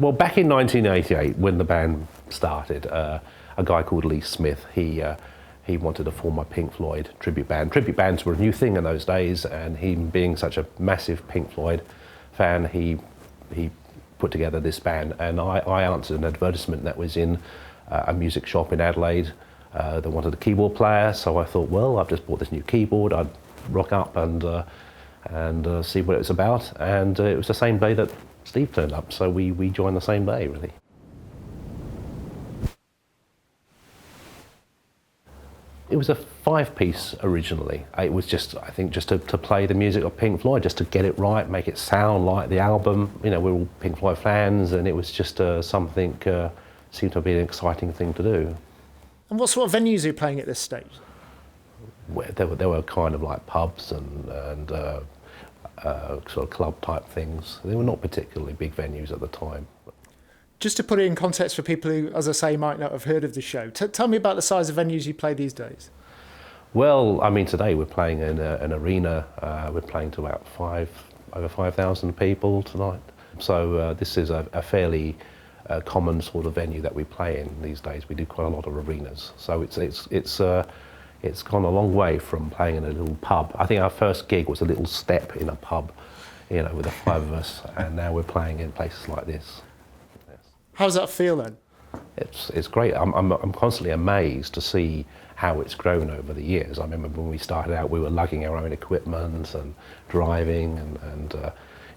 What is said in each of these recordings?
Well, back in 1988, when the band started, a guy called Lee Smith, he wanted to form a Pink Floyd tribute band. Tribute bands were a new thing in those days, and he, being such a massive Pink Floyd fan, he put together this band. And I answered an advertisement that was in a music shop in Adelaide that wanted a keyboard player. So I thought, well, I've just bought this new keyboard. I'd rock up and see what it was about. And it was the same day that Steve turned up, so we joined the same day, really. It was a 5-piece originally. It was just, I think, just to play the music of Pink Floyd, just to get it right, make it sound like the album. You know, we're all Pink Floyd fans, and it was just something seemed to be an exciting thing to do. And what sort of venues are you playing at this stage? Well, there were kind of like pubs and sort of club type things. They were not particularly big venues at the time. Just to put it in context for people who, as I say, might not have heard of the show, tell me about the size of venues you play these days. Well, I mean, today we're playing in an arena. We're playing to about over 5,000 people tonight. So this is a fairly common sort of venue that we play in these days. We do quite a lot of arenas. So it's gone a long way from playing in a little pub. I think our first gig was a little step in a pub, you know, with the 5 of us, and now we're playing in places like this. Yes. How does that feel then? It's great. I'm constantly amazed to see how it's grown over the years. I remember when we started out, we were lugging our own equipment and driving and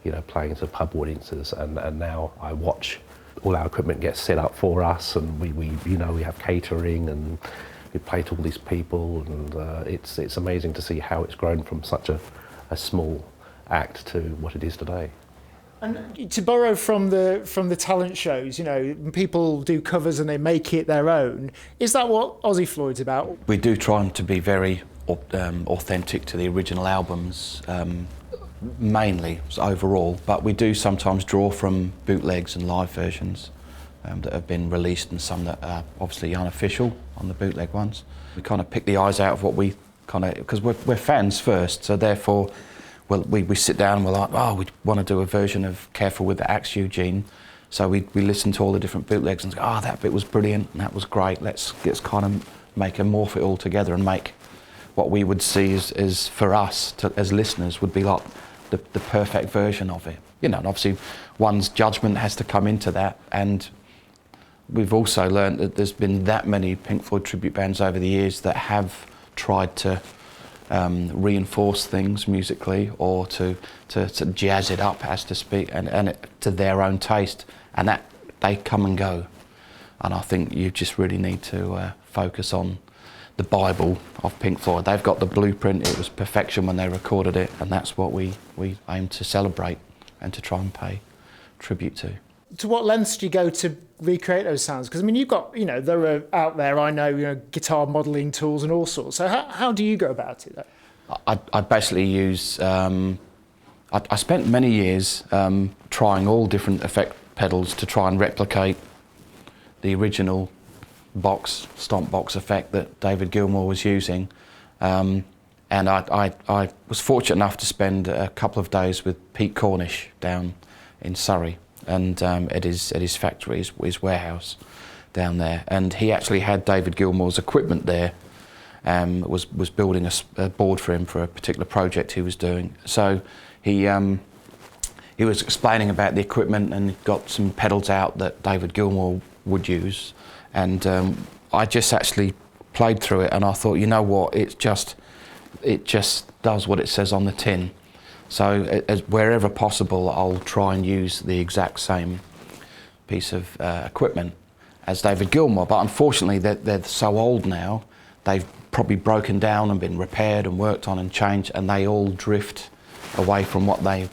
you know, playing to pub audiences, and now I watch all our equipment get set up for us, and we you know, we have catering and we play to all these people, and it's amazing to see how it's grown from such a small act to what it is today. And to borrow from the talent shows, you know, people do covers and they make it their own. Is that what Aussie Floyd's about? We do try to be very authentic to the original albums, mainly overall, but we do sometimes draw from bootlegs and live versions that have been released, and some that are obviously unofficial on the bootleg ones. We kind of pick the eyes out of what we kind of, because we're fans first, so therefore, well, we sit down and we're like, oh, we want to do a version of Careful with the Axe, Eugene. So we listen to all the different bootlegs and go, oh, that bit was brilliant, and that was great. Let's kind of morph it all together and make what we would see as for us, as listeners, would be like the perfect version of it. You know, and obviously one's judgment has to come into that, and we've also learned that there's been that many Pink Floyd tribute bands over the years that have tried to reinforce things musically, or to jazz it up, as to speak, and to their own taste, and that they come and go. And I think you just really need to focus on the Bible of Pink Floyd. They've got the blueprint. It was perfection when they recorded it, and that's what we aim to celebrate and to try and pay tribute to. To what lengths do you go to recreate those sounds? Because I mean, you've got, you know, there are out there, I know, you know, guitar modelling tools and all sorts. So how do you go about it though? I basically use, I spent many years trying all different effect pedals to try and replicate the original stomp box effect that David Gilmour was using. And I was fortunate enough to spend a couple of days with Pete Cornish down in Surrey, and at his factory, his warehouse down there. And he actually had David Gilmour's equipment there, was building a board for him for a particular project he was doing. So he was explaining about the equipment and got some pedals out that David Gilmour would use. And I just actually played through it, and I thought, you know what, it just does what it says on the tin. So wherever possible, I'll try and use the exact same piece of equipment as David Gilmour. But unfortunately, they're so old now, they've probably broken down and been repaired and worked on and changed, and they all drift away from what they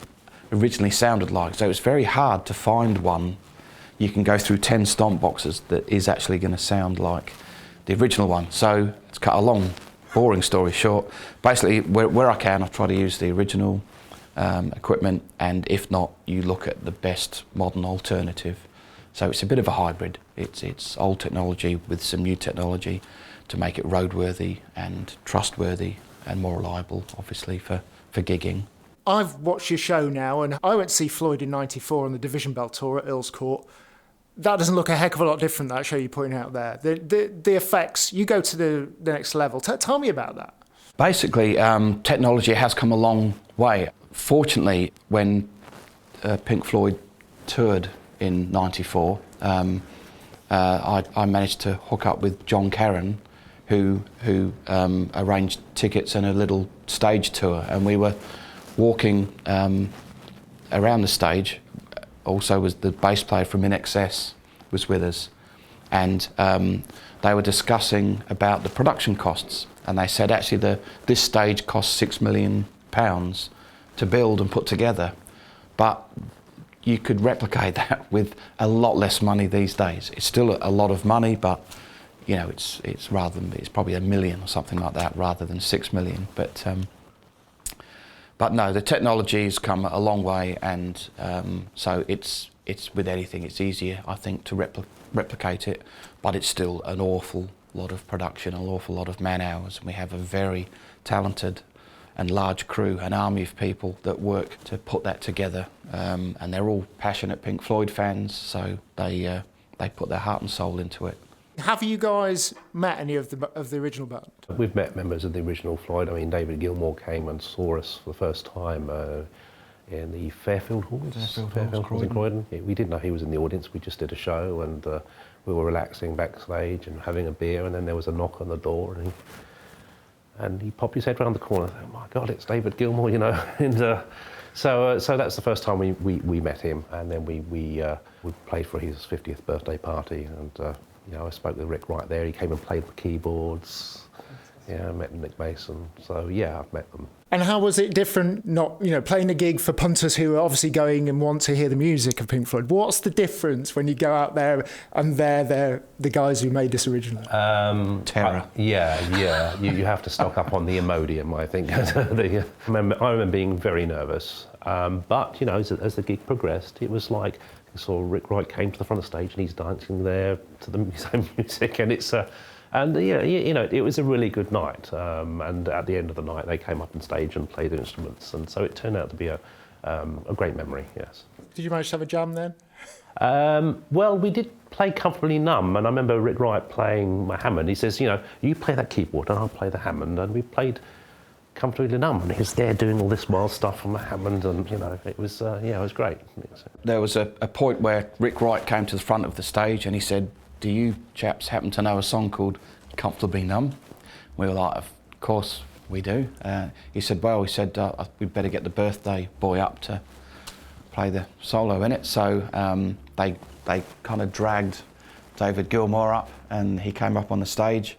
originally sounded like. So it's very hard to find one. You can go through 10 stomp boxes that is actually going to sound like the original one. So it's cut a long, boring story short. Basically, where I can, I try to use the original equipment, and if not, you look at the best modern alternative. So it's a bit of a hybrid. It's old technology with some new technology to make it roadworthy and trustworthy and more reliable, obviously, for gigging. I've watched your show now, and I went to see Floyd in '94 on the Division Bell tour at Earls Court. That doesn't look a heck of a lot different, that show you're putting out there. The effects, you go to the next level. Tell me about that. Basically, technology has come a long way. Fortunately, when Pink Floyd toured in '94, I managed to hook up with John Caron, who arranged tickets and a little stage tour, and we were walking around the stage. Also was the bass player from INXS was with us, and they were discussing about the production costs, and they said actually this stage cost £6 million to build and put together, but you could replicate that with a lot less money these days. It's still a lot of money, but you know, it's probably $1 million or something like that rather than 6 million. But no, the technology's come a long way, and so it's with anything, it's easier, I think, to replicate it, but it's still an awful lot of production, an awful lot of man hours. We have a very talented and large crew, an army of people that work to put that together, and they're all passionate Pink Floyd fans, so they put their heart and soul into it. Have you guys met any of the original band? We've met members of the original Floyd. I mean, David Gilmour came and saw us for the first time in the Fairfield Halls. Fairfield Halls in Croydon. Yeah, we didn't know he was in the audience. We just did a show, and we were relaxing backstage and having a beer, and then there was a knock on the door, and he popped his head round the corner. Oh my God, it's David Gilmour, you know. And so that's the first time we met him, and then we played for his 50th birthday party, and you know, I spoke with Rick right there. He came and played the keyboards. Yeah, I met Nick Mason. So yeah, I've met them. And how was it different, not, you know, playing a gig for punters who are obviously going and want to hear the music of Pink Floyd? What's the difference when you go out there and they're the guys who made this originally? Terror. Yeah. You have to stock up on the Imodium, I think. I remember being very nervous. But, you know, as the gig progressed, it was like, I saw Rick Wright came to the front of the stage and he's dancing there to the same music, and it's it was a really good night. And at the end of the night, they came up on stage and played instruments, and so it turned out to be a great memory. Yes. Did you manage to have a jam then? Well, we did play Comfortably Numb, and I remember Rick Wright playing my Hammond. He says, you know, you play that keyboard and I'll play the Hammond, and we played Comfortably Numb, and he was there doing all this wild stuff on the Hammond, and you know, it was it was great. There was a point where Rick Wright came to the front of the stage and he said, "Do you chaps happen to know a song called Comfortably Numb?" We were like, "Of course we do." He said, "We'd better get the birthday boy up to play the solo in it." So they kind of dragged David Gilmour up, and he came up on the stage.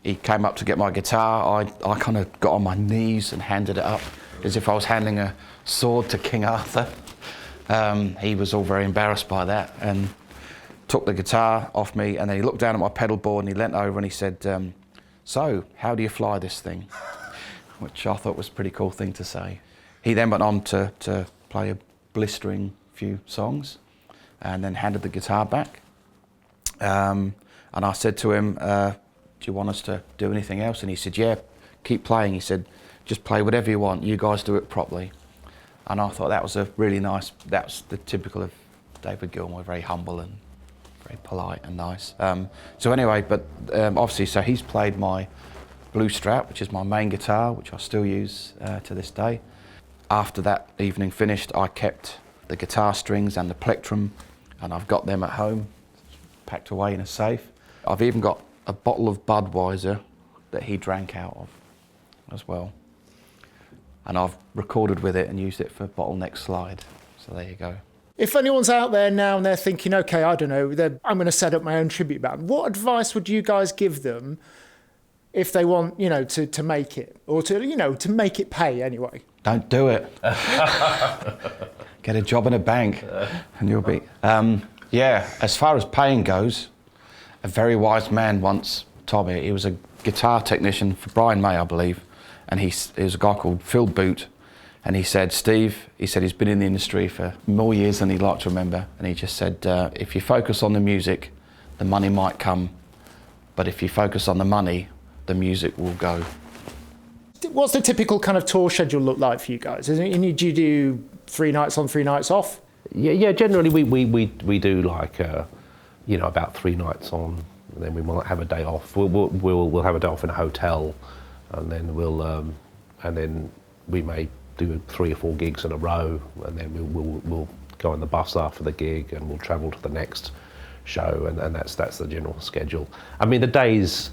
He came up to get my guitar. I kind of got on my knees and handed it up as if I was handing a sword to King Arthur. He was all very embarrassed by that and took the guitar off me, and then he looked down at my pedal board and he leant over and he said, "So, how do you fly this thing?" Which I thought was a pretty cool thing to say. He then went on to play a blistering few songs and then handed the guitar back. And I said to him, "Do you want us to do anything else?" And he said, "Yeah, keep playing." He said, "Just play whatever you want, you guys do it properly." And I thought that was a really nice, that's the typical of David Gilmour, very humble and very polite and nice. So anyway, but obviously, so he's played my Blue Strat, which is my main guitar, which I still use to this day. After that evening finished, I kept the guitar strings and the plectrum, and I've got them at home, packed away in a safe. I've even got a bottle of Budweiser that he drank out of as well. And I've recorded with it and used it for Bottleneck Slide. So there you go. If anyone's out there now and they're thinking, okay, I don't know, I'm going to set up my own tribute band, what advice would you guys give them if they want, you know, to make it, or to make it pay anyway? Don't do it. Get a job in a bank and you'll be... as far as paying goes, a very wise man once told me, he was a guitar technician for Brian May, I believe, and he was a guy called Phil Boot, and he said, "Steve," he said, he's been in the industry for more years than he'd like to remember, and he just said, "If you focus on the music, the money might come, but if you focus on the money, the music will go." What's the typical kind of tour schedule look like for you guys? Do you do 3 nights on, 3 nights off? Yeah. Generally, we do like about 3 nights on, and then we might have a day off. We'll have a day off in a hotel, and then we may do 3 or 4 gigs in a row, and then we'll go on the bus after the gig, and we'll travel to the next show, and that's the general schedule. I mean, the days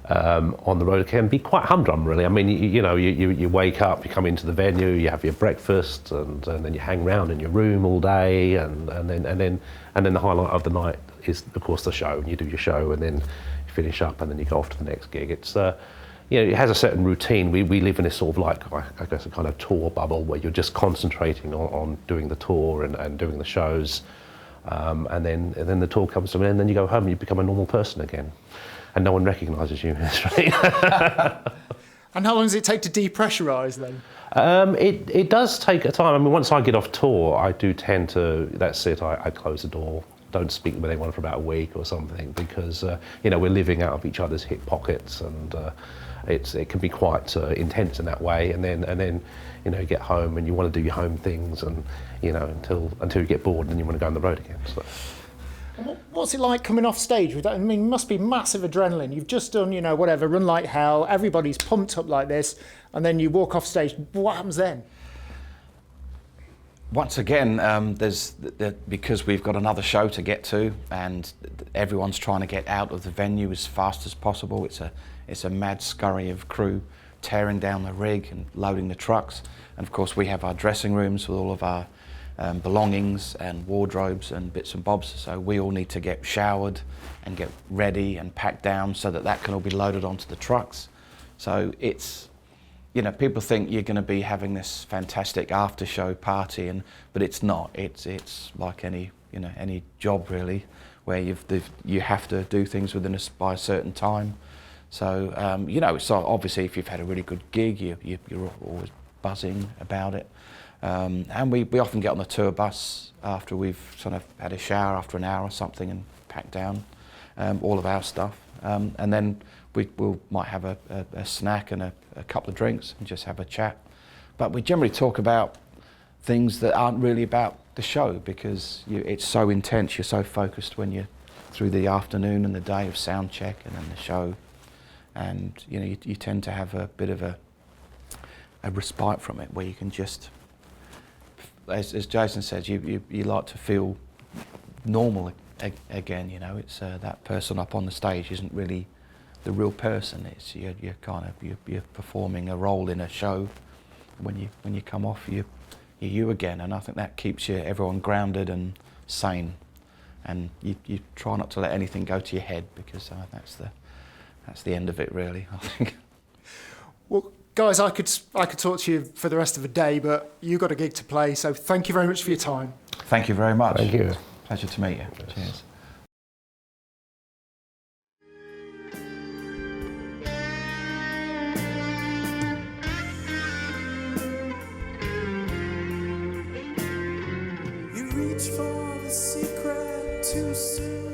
on the road can be quite humdrum, really. I mean, you wake up, you come into the venue, you have your breakfast, and then you hang around in your room all day, and then the highlight of the night is, of course, the show. And you do your show, and then you finish up, and then you go off to the next gig. It's it has a certain routine. We live in this sort of like, I guess, a kind of tour bubble where you're just concentrating on doing the tour and doing the shows, and then the tour comes to an end, and then you go home and you become a normal person again. And no one recognises you. And how long does it take to depressurise then? It does take a time. I mean, once I get off tour, I do tend to, that's it, I close the door, don't speak with anyone for about a week or something, because we're living out of each other's hip pockets, and it can be quite intense in that way. And then you get home and you want to do your home things, and until you get bored, and then you want to go on the road again. So. What's it like coming off stage with that? I mean, it must be massive adrenaline. You've just done, whatever, Run Like Hell, everybody's pumped up like this, and then you walk off stage. What happens then? Once again, because we've got another show to get to, and everyone's trying to get out of the venue as fast as possible. It's a mad scurry of crew tearing down the rig and loading the trucks. And of course, we have our dressing rooms with all of our belongings and wardrobes and bits and bobs, so we all need to get showered and get ready and packed down so that can all be loaded onto the trucks. So it's, people think you're going to be having this fantastic after show party, but it's not. It's like any job really, where you have to do things by a certain time. So so obviously if you've had a really good gig, you're always buzzing about it. And we often get on the tour bus after we've sort of had a shower after an hour or something and packed down all of our stuff. And then we might have a snack and a couple of drinks and just have a chat. But we generally talk about things that aren't really about the show, because it's so intense, you're so focused when you're through the afternoon and the day of sound check and then the show. And you tend to have a bit of a respite from it, where you can just, as Jason says, you like to feel normal again. It's that person up on the stage isn't really the real person. It's you're performing a role in a show. When you come off, you're you again, and I think that keeps everyone grounded and sane. And you try not to let anything go to your head, because that's the end of it, really, I think. Well, guys, I could talk to you for the rest of the day, but you've got a gig to play, so thank you very much for your time. Thank you very much. Thank you. Pleasure to meet you. Cheers. You reach for the secret too soon.